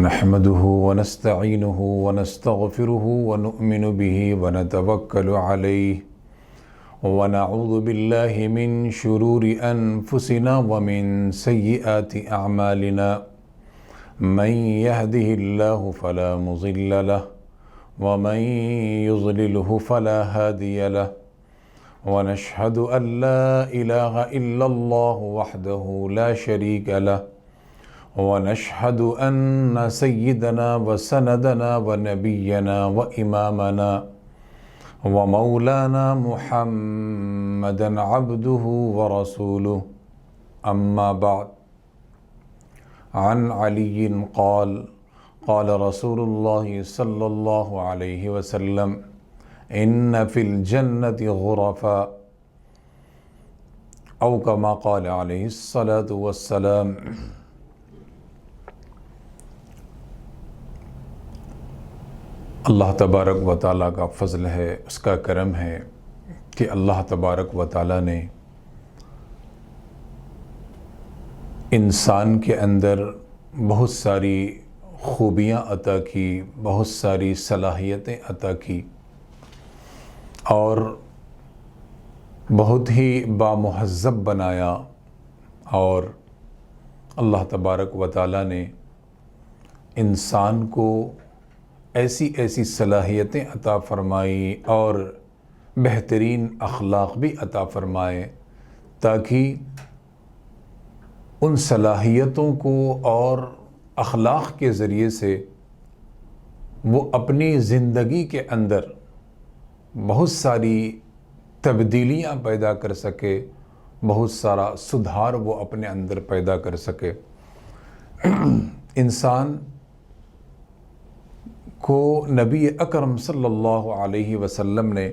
نحمده ونستعينه ونستغفره ونؤمن به ونتوكل عليه ونعوذ بالله من شرور أنفسنا ومن سيئات أعمالنا من يهده الله فلا مضل له ومن يضلله فلا هادي له ونشهد أن لا إله إلا الله وحده لا شريك له ونشهد أن سيدنا وسندنا ونبينا وإمامنا ومولانا محمدا عبده ورسوله أما بعد عن علي قال رسول الله صلى الله عليه وسلم إن في الجنة غرفا أو كما قال عليه الصلاة والسلام۔ اللہ تبارک و تعالیٰ کا فضل ہے، اس کا کرم ہے کہ اللہ تبارک و تعالیٰ نے انسان کے اندر بہت ساری خوبیاں عطا کی، بہت ساری صلاحیتیں عطا کی اور بہت ہی بامہذب بنایا، اور اللہ تبارک و تعالیٰ نے انسان کو ایسی صلاحیتیں عطا فرمائی اور بہترین اخلاق بھی عطا فرمائے تاکہ ان صلاحیتوں کو اور اخلاق کے ذریعے سے وہ اپنی زندگی کے اندر بہت ساری تبدیلیاں پیدا کر سکے، بہت سارا سدھار وہ اپنے اندر پیدا کر سکے۔ انسان کو نبی اکرم صلی اللہ علیہ وسلم نے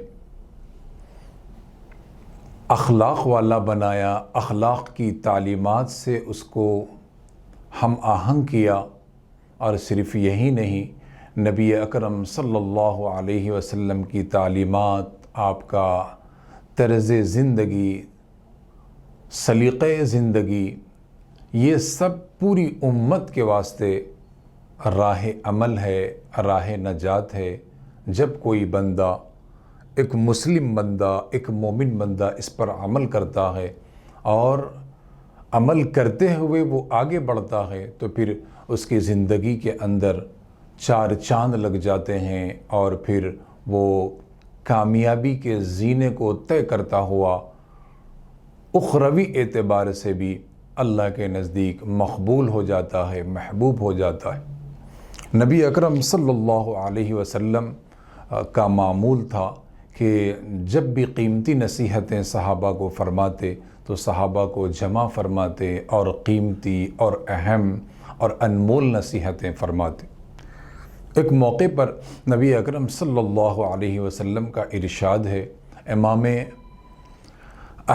اخلاق والا بنایا، اخلاق کی تعلیمات سے اس کو ہم آہنگ کیا، اور صرف یہی نہیں، نبی اکرم صلی اللہ علیہ وسلم کی تعلیمات، آپ کا طرز زندگی، سلیقہ زندگی، یہ سب پوری امت کے واسطے راہ عمل ہے، راہ نجات ہے۔ جب کوئی بندہ، ایک مسلم بندہ، ایک مومن بندہ اس پر عمل کرتا ہے اور عمل کرتے ہوئے وہ آگے بڑھتا ہے تو پھر اس کی زندگی کے اندر چار چاند لگ جاتے ہیں، اور پھر وہ کامیابی کے زینے کو طے کرتا ہوا اخروی اعتبار سے بھی اللہ کے نزدیک مقبول ہو جاتا ہے، محبوب ہو جاتا ہے۔ نبی اکرم صلی اللہ علیہ وسلم کا معمول تھا کہ جب بھی قیمتی نصیحتیں صحابہ کو فرماتے تو صحابہ کو جمع فرماتے اور قیمتی اور اہم اور انمول نصیحتیں فرماتے۔ ایک موقع پر نبی اکرم صلی اللہ علیہ وسلم کا ارشاد ہے، امام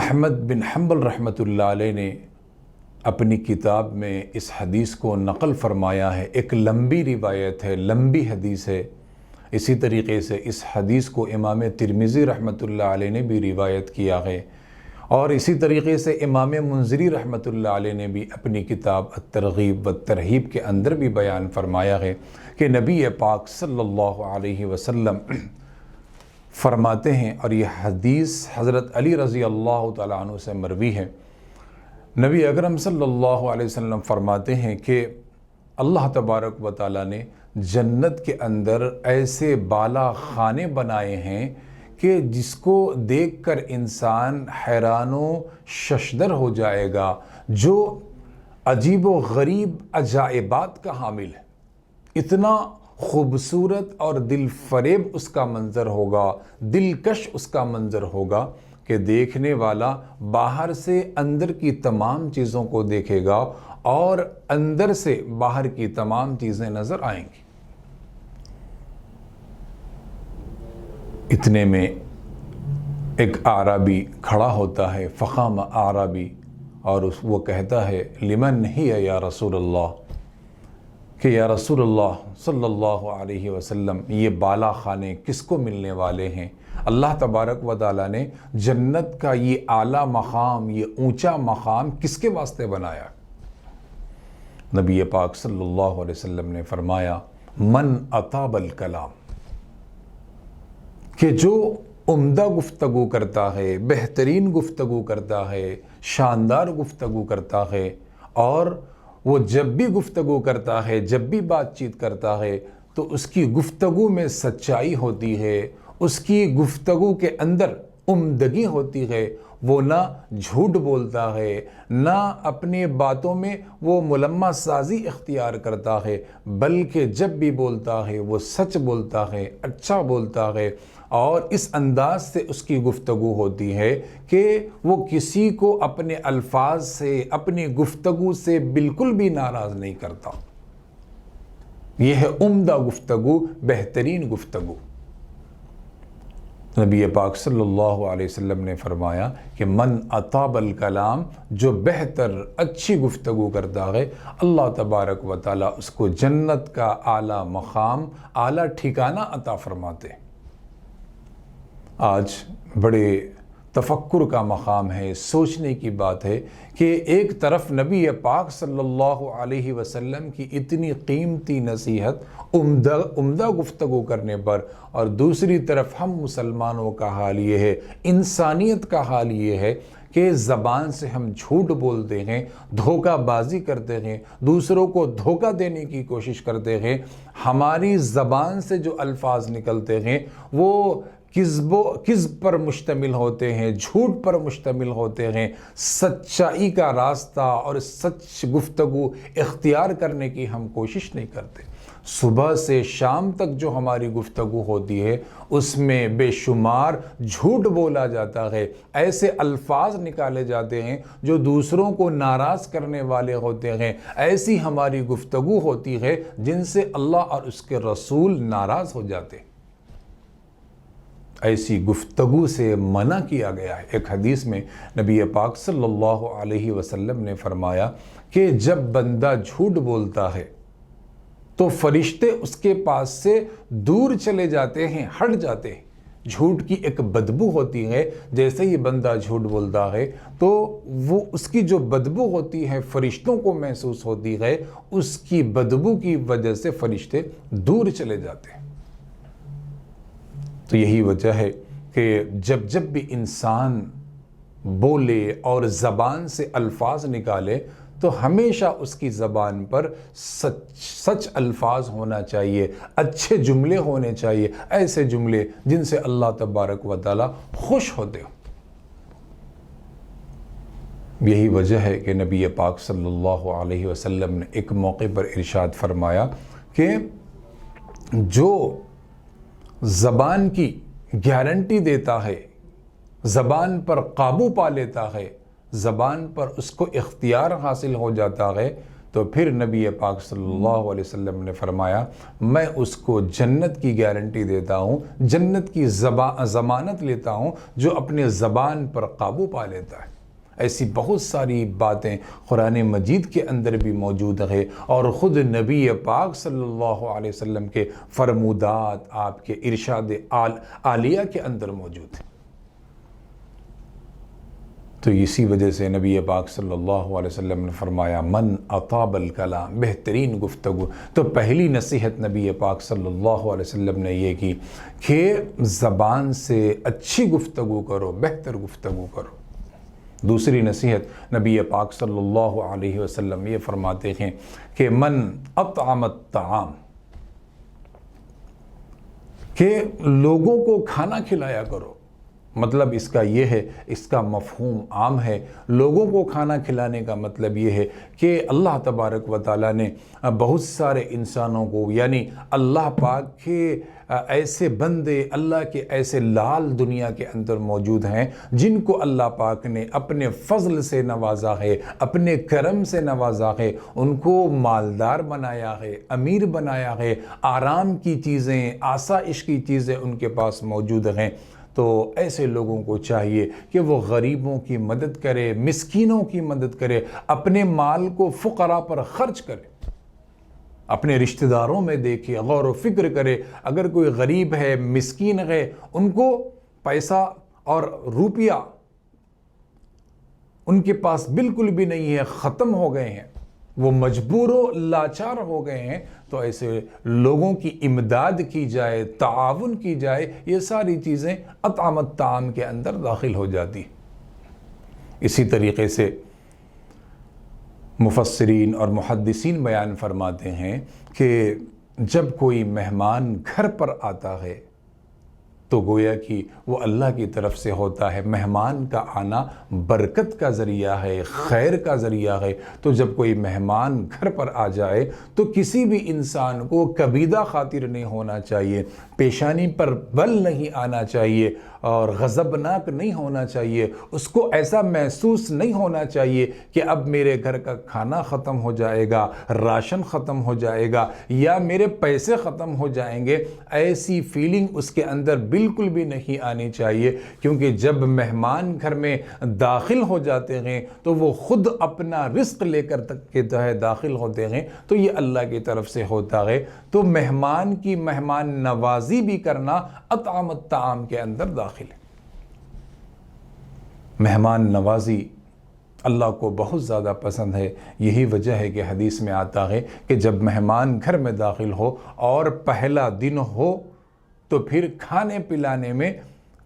احمد بن حنبل رحمۃ اللہ علیہ نے اپنی کتاب میں اس حدیث کو نقل فرمایا ہے۔ ایک لمبی روایت ہے، لمبی حدیث ہے۔ اسی طریقے سے اس حدیث کو امام ترمذی رحمۃ اللہ علیہ نے بھی روایت کیا ہے، اور اسی طریقے سے امام منذری رحمۃ اللہ علیہ نے بھی اپنی کتاب الترغیب والترہیب کے اندر بھی بیان فرمایا ہے کہ نبی پاک صلی اللہ علیہ وسلم فرماتے ہیں، اور یہ حدیث حضرت علی رضی اللہ تعالیٰ عنہ سے مروی ہے۔ نبی اکرم صلی اللہ علیہ وسلم فرماتے ہیں کہ اللہ تبارک و تعالیٰ نے جنت کے اندر ایسے بالا خانے بنائے ہیں کہ جس کو دیکھ کر انسان حیران و ششدر ہو جائے گا، جو عجیب و غریب عجائبات کا حامل ہے۔ اتنا خوبصورت اور دل فریب اس کا منظر ہوگا، دلکش اس کا منظر ہوگا کہ دیکھنے والا باہر سے اندر کی تمام چیزوں کو دیکھے گا اور اندر سے باہر کی تمام چیزیں نظر آئیں گی۔ اتنے میں ایک اعرابی کھڑا ہوتا ہے، فقام اعرابی، اور وہ کہتا ہے لمن ہی یا رسول اللہ، کہ یا رسول اللہ صلی اللہ علیہ وسلم یہ بالا خانے کس کو ملنے والے ہیں؟ اللہ تبارک و تعالیٰ نے جنت کا یہ اعلیٰ مقام، یہ اونچا مقام کس کے واسطے بنایا؟ نبی پاک صلی اللہ علیہ وسلم نے فرمایا من اطاب الکلام، کہ جو عمدہ گفتگو کرتا ہے، بہترین گفتگو کرتا ہے، شاندار گفتگو کرتا ہے، اور وہ جب بھی گفتگو کرتا ہے، جب بھی بات چیت کرتا ہے تو اس کی گفتگو میں سچائی ہوتی ہے، اس کی گفتگو کے اندر عمدگی ہوتی ہے، وہ نہ جھوٹ بولتا ہے، نہ اپنی باتوں میں وہ ملمح سازی اختیار کرتا ہے، بلکہ جب بھی بولتا ہے وہ سچ بولتا ہے، اچھا بولتا ہے، اور اس انداز سے اس کی گفتگو ہوتی ہے کہ وہ کسی کو اپنے الفاظ سے، اپنی گفتگو سے بالکل بھی ناراض نہیں کرتا۔ یہ ہے عمدہ گفتگو، بہترین گفتگو۔ نبی پاک صلی اللہ علیہ وسلم نے فرمایا کہ من اطاب الکلام، جو بہتر اچھی گفتگو کرتا ہے، اللہ تبارک و تعالیٰ اس کو جنت کا اعلیٰ مقام، اعلیٰ ٹھکانہ عطا فرماتے۔ آج بڑے تفکر کا مقام ہے، سوچنے کی بات ہے کہ ایک طرف نبی پاک صلی اللہ علیہ وسلم کی اتنی قیمتی نصیحت، عمدہ گفتگو کرنے پر، اور دوسری طرف ہم مسلمانوں کا حال یہ ہے، انسانیت کا حال یہ ہے کہ زبان سے ہم جھوٹ بولتے ہیں، دھوکہ بازی کرتے ہیں، دوسروں کو دھوکہ دینے کی کوشش کرتے ہیں۔ ہماری زبان سے جو الفاظ نکلتے ہیں وہ کذب پر مشتمل ہوتے ہیں، جھوٹ پر مشتمل ہوتے ہیں۔ سچائی کا راستہ اور سچ گفتگو اختیار کرنے کی ہم کوشش نہیں کرتے۔ صبح سے شام تک جو ہماری گفتگو ہوتی ہے اس میں بے شمار جھوٹ بولا جاتا ہے، ایسے الفاظ نکالے جاتے ہیں جو دوسروں کو ناراض کرنے والے ہوتے ہیں، ایسی ہماری گفتگو ہوتی ہے جن سے اللہ اور اس کے رسول ناراض ہو جاتے ہیں۔ ایسی گفتگو سے منع کیا گیا ہے۔ ایک حدیث میں نبی پاک صلی اللہ علیہ وسلم نے فرمایا کہ جب بندہ جھوٹ بولتا ہے تو فرشتے اس کے پاس سے دور چلے جاتے ہیں، ہٹ جاتے ہیں۔ جھوٹ کی ایک بدبو ہوتی ہے، جیسے ہی بندہ جھوٹ بولتا ہے تو وہ اس کی جو بدبو ہوتی ہے فرشتوں کو محسوس ہوتی ہے، اس کی بدبو کی وجہ سے فرشتے دور چلے جاتے ہیں۔ تو یہی وجہ ہے کہ جب بھی انسان بولے اور زبان سے الفاظ نکالے تو ہمیشہ اس کی زبان پر سچ الفاظ ہونا چاہیے، اچھے جملے ہونے چاہیے، ایسے جملے جن سے اللہ تبارک و تعالیٰ خوش ہوتے ہو۔ یہی وجہ ہے کہ نبی پاک صلی اللہ علیہ وسلم نے ایک موقع پر ارشاد فرمایا کہ جو زبان کی گارنٹی دیتا ہے، زبان پر قابو پا لیتا ہے، زبان پر اس کو اختیار حاصل ہو جاتا ہے، تو پھر نبی پاک صلی اللہ علیہ وسلم نے فرمایا میں اس کو جنت کی گارنٹی دیتا ہوں، جنت کی ضمانت لیتا ہوں جو اپنے زبان پر قابو پا لیتا ہے۔ ایسی بہت ساری باتیں قرآن مجید کے اندر بھی موجود ہے، اور خود نبی پاک صلی اللہ علیہ وسلم کے فرمودات، آپ کے ارشاد عالیہ کے اندر موجود ہیں۔ تو اسی وجہ سے نبی پاک صلی اللہ علیہ وسلم نے فرمایا من اطاب الکلام، بہترین گفتگو۔ تو پہلی نصیحت نبی پاک صلی اللہ علیہ وسلم نے یہ کی کہ زبان سے اچھی گفتگو کرو، بہتر گفتگو کرو۔ دوسری نصیحت نبی پاک صلی اللہ علیہ وسلم یہ فرماتے ہیں کہ من اطعم الطعام، کہ لوگوں کو کھانا کھلایا کرو۔ مطلب اس کا یہ ہے، اس کا مفہوم عام ہے۔ لوگوں کو کھانا کھلانے کا مطلب یہ ہے کہ اللہ تبارک و تعالیٰ نے بہت سارے انسانوں کو، یعنی اللہ پاک کے ایسے بندے، اللہ کے ایسے لال دنیا کے اندر موجود ہیں جن کو اللہ پاک نے اپنے فضل سے نوازا ہے، اپنے کرم سے نوازا ہے، ان کو مالدار بنایا ہے، امیر بنایا ہے، آرام کی چیزیں، آسائش کی چیزیں ان کے پاس موجود ہیں۔ تو ایسے لوگوں کو چاہیے کہ وہ غریبوں کی مدد کرے، مسکینوں کی مدد کرے، اپنے مال کو فقراء پر خرچ کرے، اپنے رشتہ داروں میں دیکھے، غور و فکر کرے۔ اگر کوئی غریب ہے، مسکین ہے، ان کو پیسہ اور روپیہ ان کے پاس بالکل بھی نہیں ہے، ختم ہو گئے ہیں، وہ مجبور و لاچار ہو گئے ہیں، تو ایسے لوگوں کی امداد کی جائے، تعاون کی جائے، یہ ساری چیزیں اطعام الطعام کے اندر داخل ہو جاتی ہیں۔ اسی طریقے سے مفسرین اور محدثین بیان فرماتے ہیں کہ جب کوئی مہمان گھر پر آتا ہے تو گویا کہ وہ اللہ کی طرف سے ہوتا ہے۔ مہمان کا آنا برکت کا ذریعہ ہے، خیر کا ذریعہ ہے۔ تو جب کوئی مہمان گھر پر آ جائے تو کسی بھی انسان کو کبیدہ خاطر نہیں ہونا چاہیے، پیشانی پر بل نہیں آنا چاہیے اور غضبناک نہیں ہونا چاہیے۔ اس کو ایسا محسوس نہیں ہونا چاہیے کہ اب میرے گھر کا کھانا ختم ہو جائے گا، راشن ختم ہو جائے گا یا میرے پیسے ختم ہو جائیں گے۔ ایسی فیلنگ اس کے اندر بالکل بھی نہیں آنی چاہیے، کیونکہ جب مہمان گھر میں داخل ہو جاتے ہیں تو وہ خود اپنا رزق لے کر داخل ہوتے ہیں، تو یہ اللہ کی طرف سے ہوتا ہے۔ تو مہمان کی مہمان نوازی بھی کرنا اطعام الطعام کے اندر داخل ہے۔ مہمان نوازی اللہ کو بہت زیادہ پسند ہے۔ یہی وجہ ہے کہ حدیث میں آتا ہے کہ جب مہمان گھر میں داخل ہو اور پہلا دن ہو تو پھر کھانے پلانے میں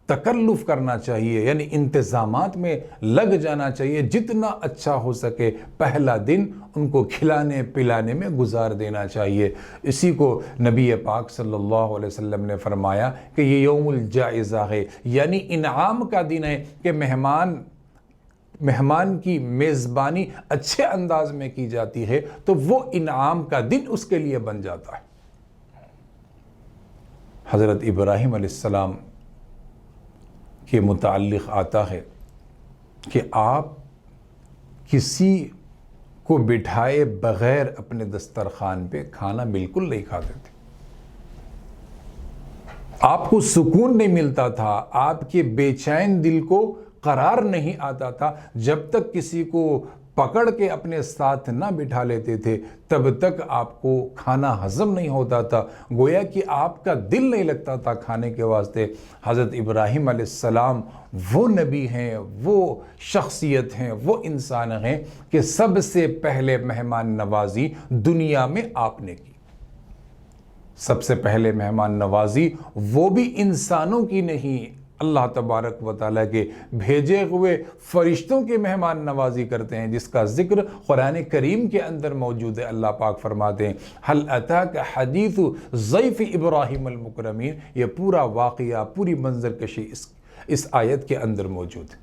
تکلف کرنا چاہیے، یعنی انتظامات میں لگ جانا چاہیے، جتنا اچھا ہو سکے پہلا دن ان کو کھلانے پلانے میں گزار دینا چاہیے۔ اسی کو نبی پاک صلی اللہ علیہ وسلم نے فرمایا کہ یہ یوم الجائزہ ہے، یعنی انعام کا دن ہے کہ مہمان کی میزبانی اچھے انداز میں کی جاتی ہے تو وہ انعام کا دن اس کے لیے بن جاتا ہے۔ حضرت ابراہیم علیہ السلام کے متعلق آتا ہے کہ آپ کسی کو بٹھائے بغیر اپنے دسترخوان پہ کھانا بالکل نہیں کھاتے تھے۔ آپ کو سکون نہیں ملتا تھا، آپ کے بے چین دل کو قرار نہیں آتا تھا جب تک کسی کو پکڑ کے اپنے ساتھ نہ بٹھا لیتے تھے، تب تک آپ کو کھانا ہضم نہیں ہوتا تھا، گویا کہ آپ کا دل نہیں لگتا تھا کھانے کے واسطے۔ حضرت ابراہیم علیہ السلام وہ نبی ہیں، وہ شخصیت ہیں، وہ انسان ہیں کہ سب سے پہلے مہمان نوازی دنیا میں آپ نے کی۔ سب سے پہلے مہمان نوازی وہ بھی انسانوں کی نہیں، اللہ تبارک و تعالیٰ کے بھیجے ہوئے فرشتوں کی مہمان نوازی کرتے ہیں، جس کا ذکر قرآن کریم کے اندر موجود ہے۔ اللہ پاک فرماتے ہیں هل اتاک حدیث ضیف ابراہیم المکرمین، یہ پورا واقعہ، پوری منظر کشی اس آیت کے اندر موجود ہے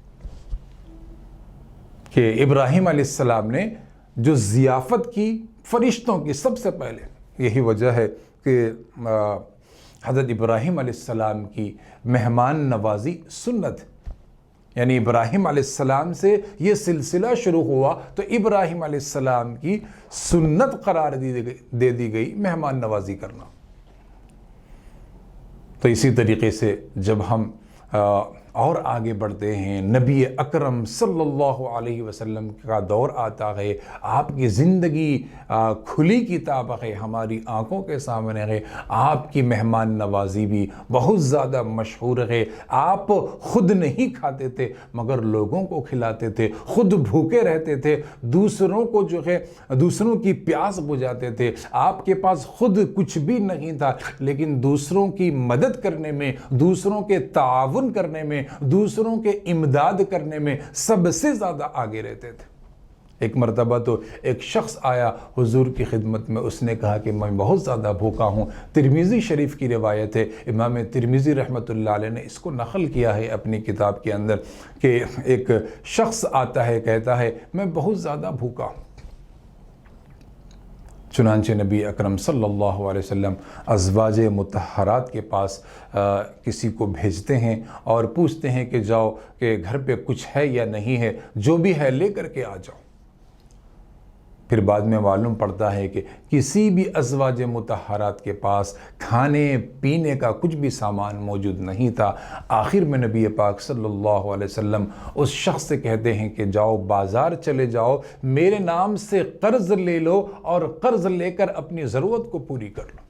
کہ ابراہیم علیہ السلام نے جو ضیافت کی فرشتوں کی سب سے پہلے۔ یہی وجہ ہے کہ حضرت ابراہیم علیہ السلام کی مہمان نوازی سنت، یعنی ابراہیم علیہ السلام سے یہ سلسلہ شروع ہوا تو ابراہیم علیہ السلام کی سنت قرار دے دی گئی مہمان نوازی کرنا۔ تو اسی طریقے سے جب ہم اور آگے بڑھتے ہیں، نبی اکرم صلی اللہ علیہ وسلم کا دور آتا ہے، آپ کی زندگی کھلی کتاب ہے، ہماری آنکھوں کے سامنے ہے۔ آپ کی مہمان نوازی بھی بہت زیادہ مشہور ہے۔ آپ خود نہیں کھاتے تھے مگر لوگوں کو کھلاتے تھے، خود بھوکے رہتے تھے، دوسروں کو جو ہے دوسروں کی پیاس بجھاتے تھے۔ آپ کے پاس خود کچھ بھی نہیں تھا لیکن دوسروں کی مدد کرنے میں، دوسروں کے تعاون کرنے میں، دوسروں کے امداد کرنے میں سب سے زیادہ آگے رہتے تھے۔ ایک مرتبہ تو ایک شخص آیا حضور کی خدمت میں، اس نے کہا کہ میں بہت زیادہ بھوکا ہوں۔ ترمذی شریف کی روایت ہے، امام ترمذی رحمۃ اللہ علیہ نے اس کو نقل کیا ہے اپنی کتاب کے اندر کہ ایک شخص آتا ہے، کہتا ہے میں بہت زیادہ بھوکا ہوں۔ چنانچہ نبی اکرم صلی اللہ علیہ وسلم ازواج مطہرات کے پاس کسی کو بھیجتے ہیں اور پوچھتے ہیں کہ جاؤ کہ گھر پہ کچھ ہے یا نہیں ہے، جو بھی ہے لے کر کے آ جاؤ۔ پھر بعد میں معلوم پڑتا ہے کہ کسی بھی ازواج مطہرات کے پاس کھانے پینے کا کچھ بھی سامان موجود نہیں تھا۔ آخر میں نبی پاک صلی اللہ علیہ وسلم اس شخص سے کہتے ہیں کہ جاؤ بازار چلے جاؤ، میرے نام سے قرض لے لو اور قرض لے کر اپنی ضرورت کو پوری کر لو۔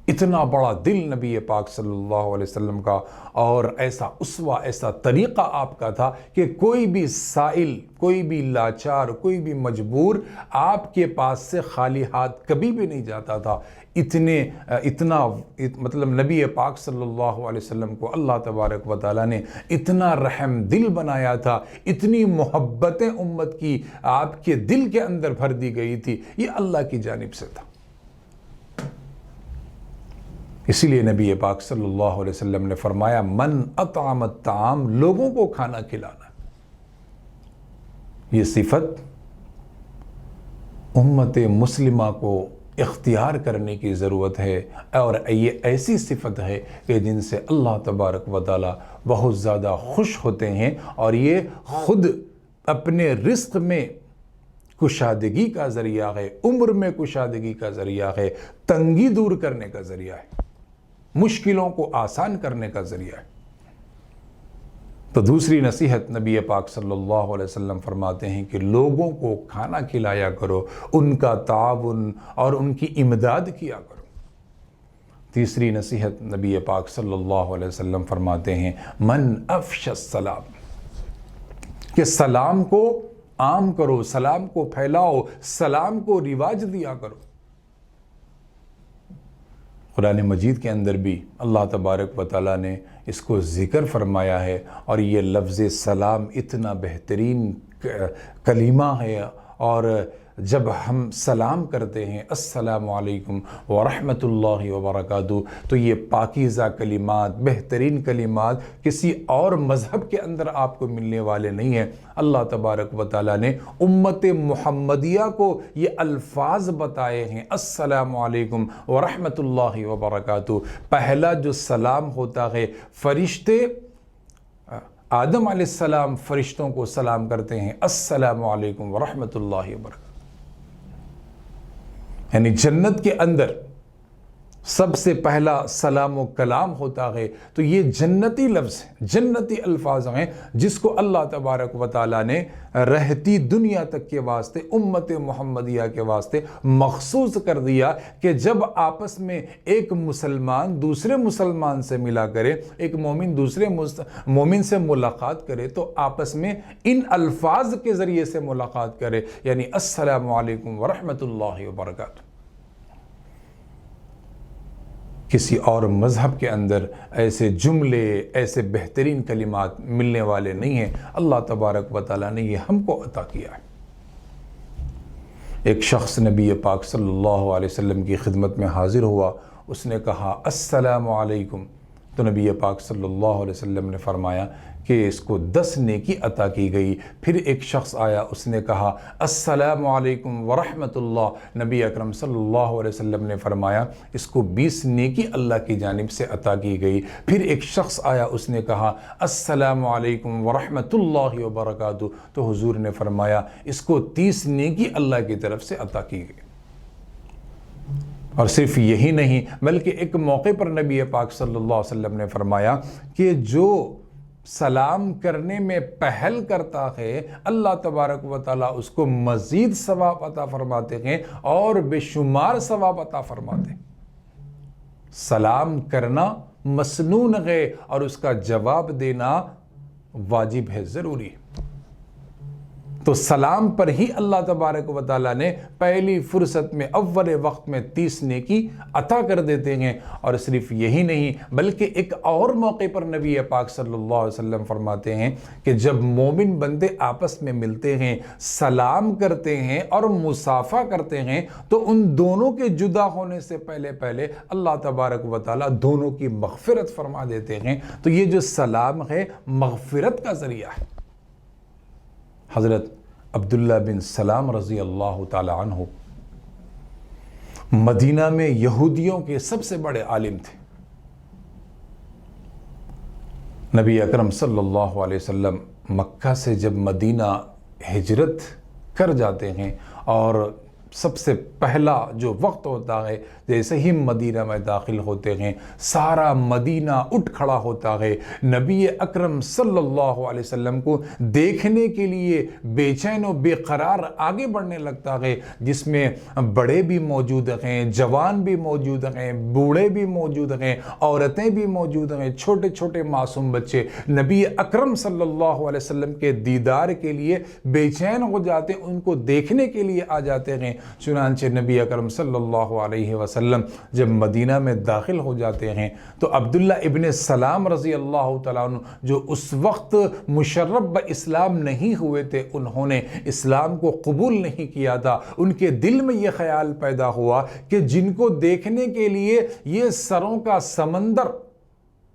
اتنا بڑا دل نبی پاک صلی اللہ علیہ وسلم کا، اور ایسا اسوہ، ایسا طریقہ آپ کا تھا کہ کوئی بھی سائل، کوئی بھی لاچار، کوئی بھی مجبور آپ کے پاس سے خالی ہاتھ کبھی بھی نہیں جاتا تھا۔ مطلب نبی پاک صلی اللہ علیہ وسلم کو اللہ تبارک و تعالیٰ نے اتنا رحم دل بنایا تھا، اتنی محبتیں امت کی آپ کے دل کے اندر بھر دی گئی تھی، یہ اللہ کی جانب سے تھا۔ اسی لیے نبی پاک صلی اللہ علیہ وسلم نے فرمایا من اطعم الطعام، لوگوں کو کھانا کھلانا، یہ صفت امت مسلمہ کو اختیار کرنے کی ضرورت ہے، اور یہ ایسی صفت ہے کہ جن سے اللہ تبارک و تعالی بہت زیادہ خوش ہوتے ہیں، اور یہ خود اپنے رزق میں کشادگی کا ذریعہ ہے، عمر میں کشادگی کا ذریعہ ہے، تنگی دور کرنے کا ذریعہ ہے، مشکلوں کو آسان کرنے کا ذریعہ ہے۔ تو دوسری نصیحت نبی پاک صلی اللہ علیہ وسلم فرماتے ہیں کہ لوگوں کو کھانا کھلایا کرو، ان کا تعاون اور ان کی امداد کیا کرو۔ تیسری نصیحت نبی پاک صلی اللہ علیہ وسلم فرماتے ہیں من افشى السلام، کہ سلام کو عام کرو، سلام کو پھیلاؤ، سلام کو رواج دیا کرو۔ قرآن مجید کے اندر بھی اللہ تبارک و تعالیٰ نے اس کو ذکر فرمایا ہے، اور یہ لفظ سلام اتنا بہترین کلمہ ہے، اور جب ہم سلام کرتے ہیں السلام علیکم ورحمۃ اللہ وبرکاتہ، تو یہ پاکیزہ کلمات، بہترین کلمات کسی اور مذہب کے اندر آپ کو ملنے والے نہیں ہیں۔ اللہ تبارک و تعالیٰ نے امت محمدیہ کو یہ الفاظ بتائے ہیں السلام علیکم ورحمۃ اللہ وبرکاتہ۔ پہلا جو سلام ہوتا ہے، فرشتے آدم علیہ السلام فرشتوں کو سلام کرتے ہیں السلام علیکم ورحمۃ اللہ وبرکاتہ، یعنی جنت کے اندر سب سے پہلا سلام و کلام ہوتا ہے، تو یہ جنتی لفظ ہیں، جنتی الفاظ ہیں، جس کو اللہ تبارک و تعالیٰ نے رہتی دنیا تک کے واسطے، امت محمدیہ کے واسطے مخصوص کر دیا کہ جب آپس میں ایک مسلمان دوسرے مسلمان سے ملا کرے، ایک مومن دوسرے مومن سے ملاقات کرے، تو آپس میں ان الفاظ کے ذریعے سے ملاقات کرے، یعنی السلام علیکم ورحمۃ اللہ وبرکاتہ۔ کسی اور مذہب کے اندر ایسے جملے، ایسے بہترین کلمات ملنے والے نہیں ہیں، اللہ تبارک و تعالیٰ نے یہ ہم کو عطا کیا ہے۔ ایک شخص نبی پاک صلی اللہ علیہ وسلم کی خدمت میں حاضر ہوا، اس نے کہا السلام علیکم، تو نبی پاک صلی اللہ علیہ وسلم نے فرمایا کہ اس کو 10 نیکی عطا کی گئی۔ پھر ایک شخص آیا، اس نے کہا السلام علیکم ورحمۃ اللہ، نبی اکرم صلی اللہ علیہ وسلم نے فرمایا اس کو 20 نیکی اللہ کی جانب سے عطا کی گئی۔ پھر ایک شخص آیا، اس نے کہا السلام علیکم ورحمۃ اللہ وبرکاتہ، تو حضور نے فرمایا اس کو 30 نیکی اللہ کی طرف سے عطا کی گئی۔ اور صرف یہی نہیں، بلکہ ایک موقع پر نبی پاک صلی اللہ علیہ وسلم نے فرمایا کہ جو سلام کرنے میں پہل کرتا ہے، اللہ تبارک و تعالیٰ اس کو مزید ثواب عطا فرماتے ہیں اور بے شمار ثواب عطا فرماتے ہیں۔ سلام کرنا مسنون ہے اور اس کا جواب دینا واجب ہے، ضروری ہے۔ تو سلام پر ہی اللہ تبارک و تعالیٰ نے پہلی فرصت میں اول وقت میں 30 نیکی عطا کر دیتے ہیں۔ اور صرف یہی نہیں، بلکہ ایک اور موقع پر نبی پاک صلی اللہ علیہ وسلم فرماتے ہیں کہ جب مومن بندے آپس میں ملتے ہیں، سلام کرتے ہیں اور مصافحہ کرتے ہیں، تو ان دونوں کے جدا ہونے سے پہلے اللہ تبارک و تعالیٰ دونوں کی مغفرت فرما دیتے ہیں۔ تو یہ جو سلام ہے، مغفرت کا ذریعہ ہے۔ حضرت عبداللہ بن سلام رضی اللہ تعالی عنہ مدینہ میں یہودیوں کے سب سے بڑے عالم تھے۔ نبی اکرم صلی اللہ علیہ وسلم مکہ سے جب مدینہ ہجرت کر جاتے ہیں اور سب سے پہلا جو وقت ہوتا ہے جیسے ہی مدینہ میں داخل ہوتے ہیں سارا مدینہ اٹھ کھڑا ہوتا ہے، نبی اکرم صلی اللہ علیہ وسلم کو دیکھنے کے لیے بے چین و بے قرار آگے بڑھنے لگتا ہے، جس میں بڑے بھی موجود ہیں، جوان بھی موجود ہیں، بوڑھے بھی موجود ہیں، عورتیں بھی موجود ہیں، چھوٹے چھوٹے معصوم بچے نبی اکرم صلی اللہ علیہ وسلم کے دیدار کے لیے بے چین ہو جاتے ہیں، ان کو دیکھنے کے لیے آ جاتے ہیں۔ چنانچہ نبی اکرم صلی اللہ علیہ وسلم جب مدینہ میں داخل ہو جاتے ہیں تو عبداللہ ابن سلام رضی اللہ تعالیٰ عنہ جو اس وقت مشرف اسلام نہیں ہوئے تھے، انہوں نے اسلام کو قبول نہیں کیا تھا، ان کے دل میں یہ خیال پیدا ہوا کہ جن کو دیکھنے کے لیے یہ سروں کا سمندر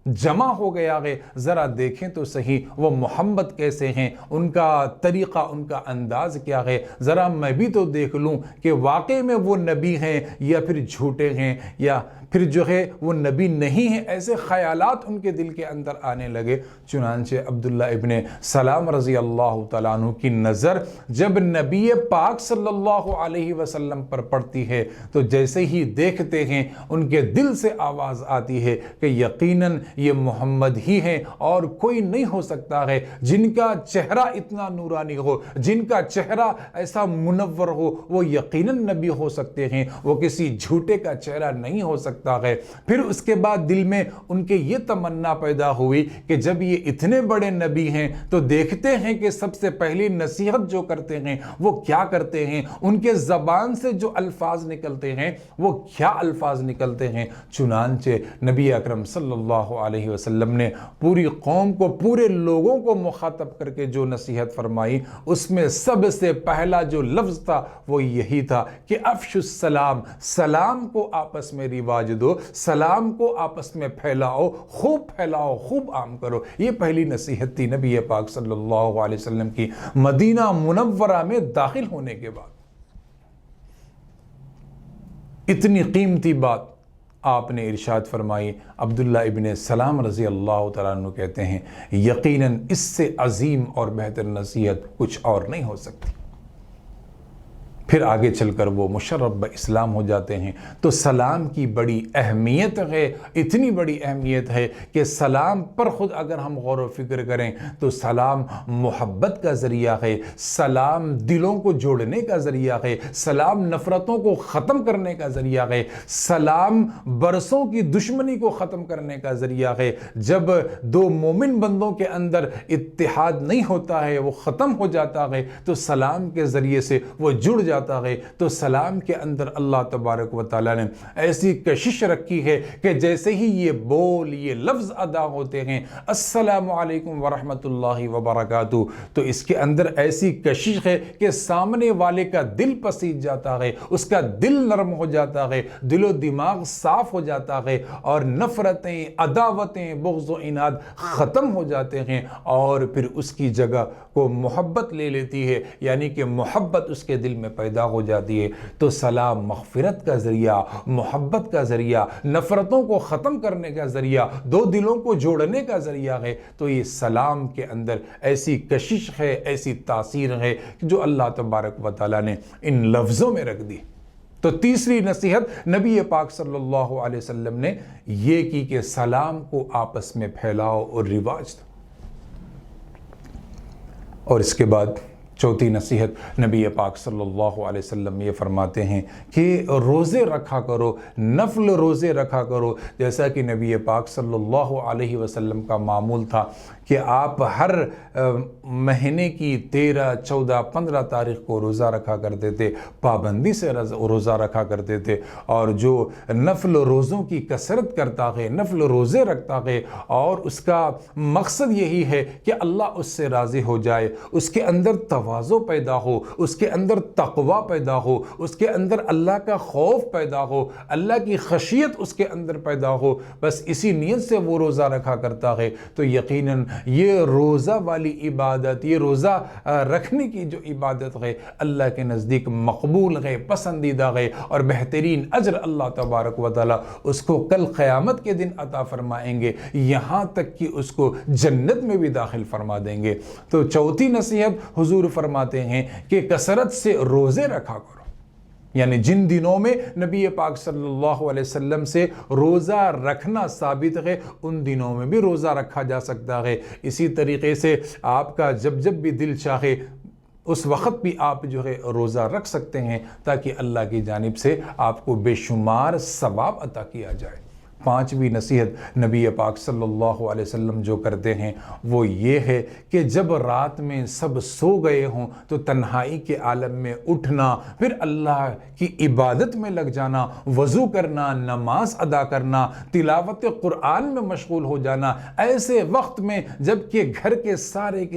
جمع ہو گیا ہے، ذرا دیکھیں تو صحیح وہ محمد کیسے ہیں، ان کا طریقہ، ان کا انداز کیا ہے، ذرا میں بھی تو دیکھ لوں کہ واقعی میں وہ نبی ہیں یا پھر جھوٹے ہیں یا پھر جو ہے وہ نبی نہیں ہیں۔ ایسے خیالات ان کے دل کے اندر آنے لگے۔ چنانچہ عبداللہ ابن سلام رضی اللہ تعالیٰ عنہ کی نظر جب نبی پاک صلی اللہ علیہ وسلم پر پڑتی ہے تو جیسے ہی دیکھتے ہیں ان کے دل سے آواز آتی ہے کہ یقیناً یہ محمد ہی ہیں اور کوئی نہیں ہو سکتا ہے جن کا چہرہ اتنا نورانی ہو، جن کا چہرہ ایسا منور ہو، وہ یقیناً نبی ہو سکتے ہیں، وہ کسی جھوٹے کا چہرہ نہیں ہو سکتا ہے۔ پھر اس کے بعد دل میں ان کے یہ تمنا پیدا ہوئی کہ جب یہ اتنے بڑے نبی ہیں تو دیکھتے ہیں کہ سب سے پہلی نصیحت جو کرتے ہیں وہ کیا کرتے ہیں، ان کے زبان سے جو الفاظ نکلتے ہیں وہ کیا الفاظ نکلتے ہیں۔ چنانچہ نبی اکرم صلی اللہ علیہ وسلم نے پوری قوم کو، پورے لوگوں کو مخاطب کر کے جو نصیحت فرمائی اس میں سب سے پہلا جو لفظ تھا وہ یہی تھا کہ افشوا السلام، سلام کو آپس میں رواج دو، سلام کو آپس میں پھیلاؤ، خوب عام کرو۔ یہ پہلی نصیحت تھی نبی پاک صلی اللہ علیہ وسلم کی مدینہ منورہ میں داخل ہونے کے بعد۔ اتنی قیمتی بات آپ نے ارشاد فرمائی۔ عبداللہ ابن سلام رضی اللہ تعالیٰ عنہ کہتے ہیں یقیناً اس سے عظیم اور بہتر نصیحت کچھ اور نہیں ہو سکتی۔ پھر آگے چل کر وہ مشرف اسلام ہو جاتے ہیں تو سلام کی بڑی اہمیت ہے، اتنی بڑی اہمیت ہے کہ سلام پر خود اگر ہم غور و فکر کریں تو سلام محبت کا ذریعہ ہے، سلام دلوں کو جوڑنے کا ذریعہ ہے، سلام نفرتوں کو ختم کرنے کا ذریعہ ہے، سلام برسوں کی دشمنی کو ختم کرنے کا ذریعہ ہے۔ جب دو مومن بندوں کے اندر اتحاد نہیں ہوتا ہے، وہ ختم ہو جاتا ہے تو سلام کے ذریعے سے وہ جڑ جاتا ہے۔ تو سلام کے اندر اللہ تبارک و تعالیٰ نے ایسی کشش رکھی ہے کہ جیسے ہی یہ بول، یہ لفظ ادا ہوتے ہیں السلام علیکم ورحمۃ اللہ وبرکاتہ، تو اس کے اندر ایسی کشش ہے کہ سامنے والے کا دل پسیج جاتا ہے، اس کا دل نرم ہو جاتا ہے، دل و دماغ صاف ہو جاتا ہے اور نفرتیں، عداوتیں، بغض و عناد ختم ہو جاتے ہیں اور پھر اس کی جگہ کو محبت لے لیتی ہے، یعنی کہ محبت اس کے دل میں پیدا ہو جاتی ہے۔ تو سلام مغفرت کا ذریعہ، محبت کا ذریعہ، نفرتوں کو ختم کرنے کا ذریعہ، دو دلوں کو جوڑنے کا ذریعہ ہے۔ تو یہ سلام کے اندر ایسی کشش ہے، ایسی تاثیر ہے جو اللہ تبارک و تعالیٰ نے ان لفظوں میں رکھ دی۔ تو تیسری نصیحت نبی پاک صلی اللہ علیہ وسلم نے یہ کی کہ سلام کو آپس میں پھیلاؤ اور رواج دو۔ اور اس کے بعد چوتھی نصیحت نبی پاک صلی اللہ علیہ وسلم یہ فرماتے ہیں کہ روزے رکھا کرو، نفل روزے رکھا کرو، جیسا کہ نبی پاک صلی اللہ علیہ وسلم کا معمول تھا کہ آپ ہر مہینے کی 13، 14، 15 تاریخ کو روزہ رکھا کرتے تھے، پابندی سے روزہ رکھا کرتے تھے۔ اور جو نفل روزوں کی کثرت کرتا ہے، نفل روزے رکھتا ہے اور اس کا مقصد یہی ہے کہ اللہ اس سے راضی ہو جائے، اس کے اندر تواضع پیدا ہو، اس کے اندر تقوی پیدا ہو، اس کے اندر اللہ کا خوف پیدا ہو، اللہ کی خشیت اس کے اندر پیدا ہو، بس اسی نیت سے وہ روزہ رکھا کرتا ہے، تو یقیناً یہ روزہ والی عبادت، یہ روزہ رکھنے کی جو عبادت ہے اللہ کے نزدیک مقبول ہے، پسندیدہ ہے اور بہترین اجر اللہ تبارک و تعالی اس کو کل قیامت کے دن عطا فرمائیں گے، یہاں تک کہ اس کو جنت میں بھی داخل فرما دیں گے۔ تو چوتھی نصیحت حضور فرماتے ہیں کہ کثرت سے روزے رکھا کرو۔ یعنی جن دنوں میں نبی پاک صلی اللہ علیہ وسلم سے روزہ رکھنا ثابت ہے ان دنوں میں بھی روزہ رکھا جا سکتا ہے۔ اسی طریقے سے آپ کا جب بھی دل چاہے اس وقت بھی آپ جو ہے روزہ رکھ سکتے ہیں، تاکہ اللہ کی جانب سے آپ کو بے شمار ثواب عطا کیا جائے۔ پانچویں نصیحت نبی پاک صلی اللہ علیہ وسلم جو کرتے ہیں وہ یہ ہے کہ جب رات میں سب سو گئے ہوں تو تنہائی کے عالم میں اٹھنا، پھر اللہ کی عبادت میں لگ جانا، وضو کرنا، نماز ادا کرنا، تلاوت قرآن میں مشغول ہو جانا، ایسے وقت میں جب کہ گھر کے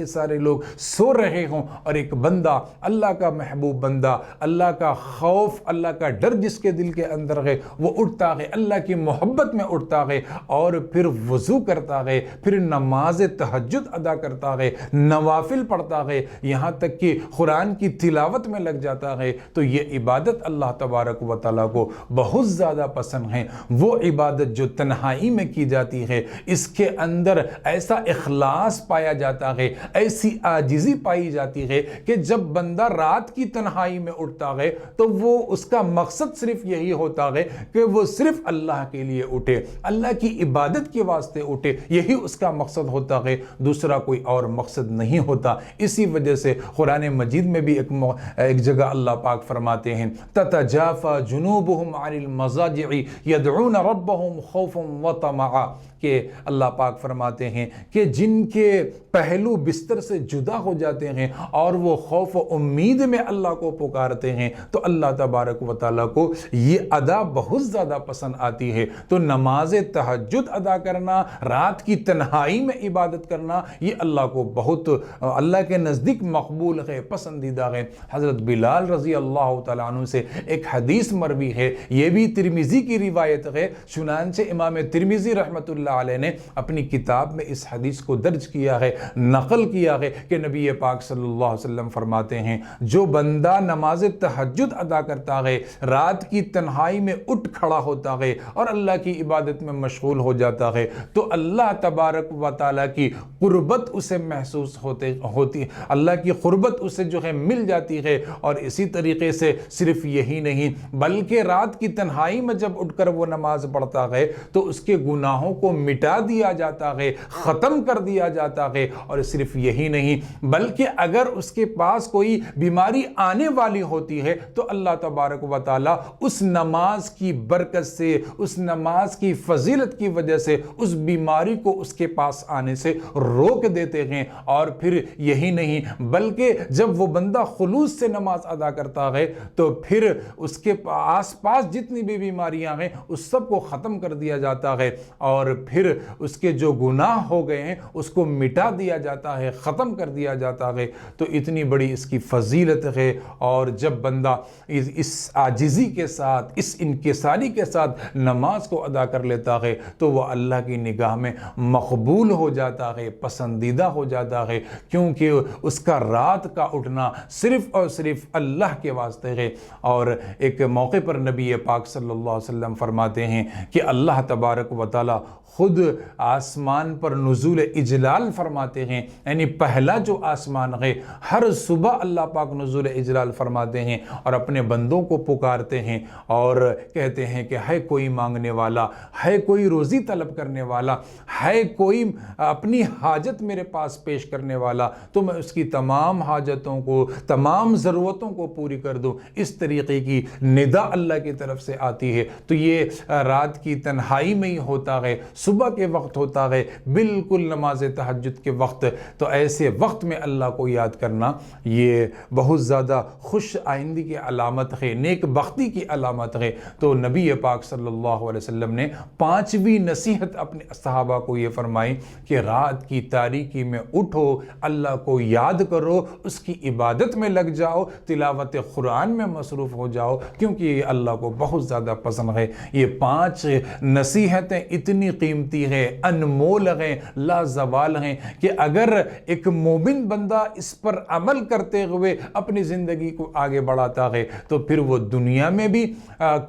سارے لوگ سو رہے ہوں اور ایک بندہ، اللہ کا محبوب بندہ، اللہ کا خوف، اللہ کا ڈر جس کے دل کے اندر ہے، وہ اٹھتا ہے، اللہ کی محبت میں اٹھتا ہے اور پھر وضو کرتا ہے، پھر نماز تہجد ادا کرتا ہے، نوافل پڑھتا ہے، یہاں تک کہ قرآن کی تلاوت میں لگ جاتا ہے، تو یہ عبادت اللہ تبارک و تعالیٰ کو بہت زیادہ پسند ہے۔ وہ عبادت جو تنہائی میں کی جاتی ہے، اس کے اندر ایسا اخلاص پایا جاتا ہے، ایسی عاجزی پائی جاتی ہے کہ جب بندہ رات کی تنہائی میں اٹھتا ہے تو وہ اس کا مقصد صرف یہی ہوتا ہے کہ وہ صرف اللہ کے لیے اٹھے، اللہ کی عبادت کے واسطے اٹھے، یہی اس کا مقصد ہوتا ہے، دوسرا کوئی اور مقصد نہیں ہوتا۔ اسی وجہ سے قرآن مجید میں بھی ایک جگہ اللہ پاک فرماتے ہیں تتجافى جنوبهم عن المضاجع يدعون ربهم خوفا وطمعا، کہ اللہ پاک فرماتے ہیں کہ جن کے پہلو بستر سے جدا ہو جاتے ہیں اور وہ خوف و امید میں اللہ کو پکارتے ہیں، تو اللہ تبارک و تعالیٰ کو یہ ادا بہت زیادہ پسند آتی ہے۔ تو نماز تہجد ادا کرنا، رات کی تنہائی میں عبادت کرنا، یہ اللہ کو بہت، اللہ کے نزدیک مقبول ہے، پسندیدہ ہے۔ حضرت بلال رضی اللہ تعالیٰ عنہ سے ایک حدیث مروی ہے، یہ بھی ترمذی کی روایت ہے، چنانچہ امام ترمذی رحمۃ اللہ علیہ نے اپنی کتاب میں اس حدیث کو درج کیا ہے، نقل کیا ہے کہ نبی پاک صلی اللہ علیہ وسلم فرماتے ہیں جو بندہ نماز تہجد ادا کرتا ہے، رات کی تنہائی میں اٹھ کھڑا ہوتا ہے اور اللہ کی عبادت میں مشغول ہو جاتا ہے، تو اللہ تبارک و تعالیٰ کی قربت اسے محسوس ہوتی، اللہ کی قربت اسے جو ہے مل جاتی ہے۔ اور اسی طریقے سے صرف یہی نہیں بلکہ رات کی تنہائی میں جب اٹھ کر وہ نماز پڑھتا ہے تو اس کے گناہوں کو مٹا دیا جاتا ہے، ختم کر دیا جاتا ہے۔ اور صرف یہی نہیں بلکہ اگر اس کے پاس کوئی بیماری آنے والی ہوتی ہے تو اللہ تبارک و تعالیٰ اس نماز کی برکت سے، اس نماز کی فضیلت کی وجہ سے اس بیماری کو اس کے پاس آنے سے روک دیتے ہیں۔ اور پھر یہی نہیں بلکہ جب وہ بندہ خلوص سے نماز ادا کرتا ہے تو پھر اس کے آس پاس جتنی بھی بیماریاں ہیں اس سب کو ختم کر دیا جاتا ہے، اور پھر اس کے جو گناہ ہو گئے ہیں اس کو مٹا دیا جاتا ہے، ختم کر دیا جاتا ہے۔ تو اتنی بڑی اس کی فضیلت ہے۔ اور جب بندہ اس عاجزی کے ساتھ، اس انکساری کے ساتھ نماز کو ادا کر لیتا ہے تو وہ اللہ کی نگاہ میں مقبول ہو جاتا ہے، پسندیدہ ہو جاتا ہے، کیونکہ اس کا رات کا اٹھنا صرف اور صرف اللہ کے واسطے ہے۔ اور ایک موقع پر نبی پاک صلی اللہ علیہ وسلم فرماتے ہیں کہ اللہ تبارک و تعالیٰ خود آسمان پر نزول اجلال فرماتے ہیں، یعنی پہلا جو آسمان ہے ہر صبح اللہ پاک نزول اجلال فرماتے ہیں اور اپنے بندوں کو پکارتے ہیں اور کہتے ہیں کہ ہے کوئی مانگنے والا، ہے کوئی روزی طلب کرنے والا، ہے کوئی اپنی حاجت میرے پاس پیش کرنے والا تو میں اس کی تمام حاجتوں کو، تمام ضرورتوں کو پوری کر دوں۔ اس طریقے کی ندا اللہ کی طرف سے آتی ہے۔ تو یہ رات کی تنہائی میں ہی ہوتا ہے، صبح کے وقت ہوتا ہے، بالکل نماز تہجد کے وقت۔ تو ایسے وقت میں اللہ کو یاد کرنا یہ بہت زیادہ خوش آئندگی کی علامت ہے، نیک بختی کی علامت ہے۔ تو نبی پاک صلی اللہ علیہ وسلم نے پانچویں نصیحت اپنے صحابہ کو یہ فرمائی کہ رات کی تاریکی میں اٹھو، اللہ کو یاد کرو، اس کی عبادت میں لگ جاؤ، تلاوت قرآن میں مصروف ہو جاؤ، کیونکہ یہ اللہ کو بہت زیادہ پسند ہے۔ یہ پانچ نصیحتیں اتنی قیمتی ہیں، انمول ہیں، لازوال ہیں کہ اگر ایک مومن بندہ اس پر عمل کرتے ہوئے اپنی زندگی کو آگے بڑھاتا ہے تو پھر وہ دنیا میں بھی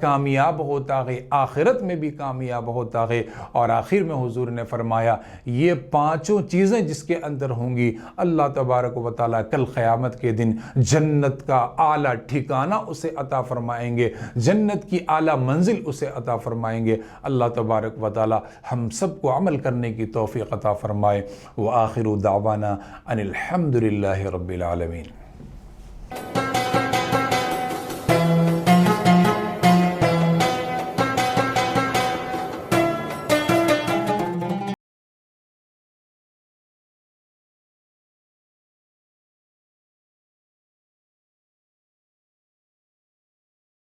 کامیاب ہوتا ہے، آخرت میں بھی کامیاب ہوتا ہے۔ اور آخر میں حضور نے فرمایا یہ پانچوں چیزیں جس کے اندر ہوں گی، اللہ تبارک و تعالیٰ کل قیامت کے دن جنت کا اعلیٰ ٹھکانہ اسے عطا فرمائیں گے، جنت کی اعلیٰ منزل اسے عطا فرمائیں گے۔ اللہ تبارک و تعالیٰ ہم سب کو عمل کرنے کی توفیق عطا فرمائے۔ وآخر دعوانا ان الحمد للہ رب العالمین۔